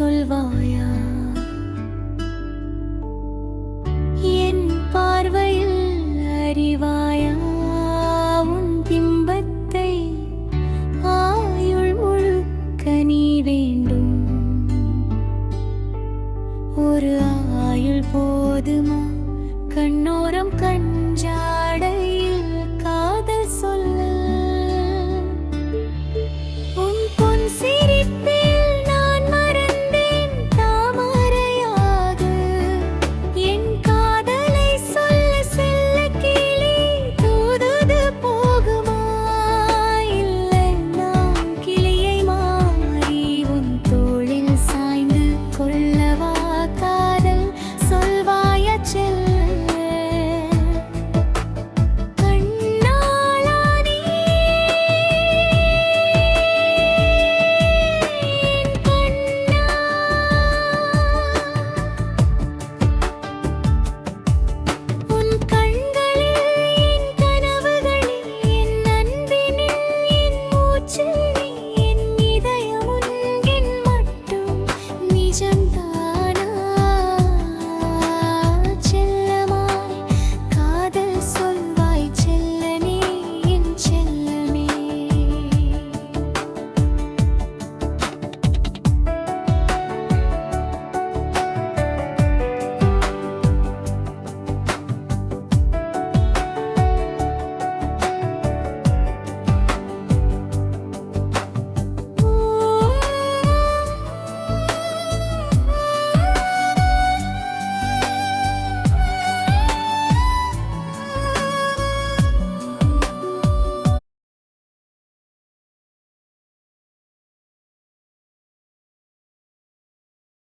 சொல்வாயா? என் பார்வையில் அறிவாயா? உன் பிம்பத்தை ஆயுள் முழுக்க நீ வேண்டும். ஒரு ஆயுள் போதுமா கண்ணோரம் கஞ்சாடையில் காதல் சொல்ல? உன் பொன் சிரிப்பில் நான் மறந்தேன் தாமரையாக. என் காதலை சொல்ல செல்ல கிளி தூதுது போகுமா? இல்லை, நான் கிளியை மாறி உன் தோளில் சாய்ந்து கொள்ளவா? காதல் சொல்வாயா செல்ல? நிஜம்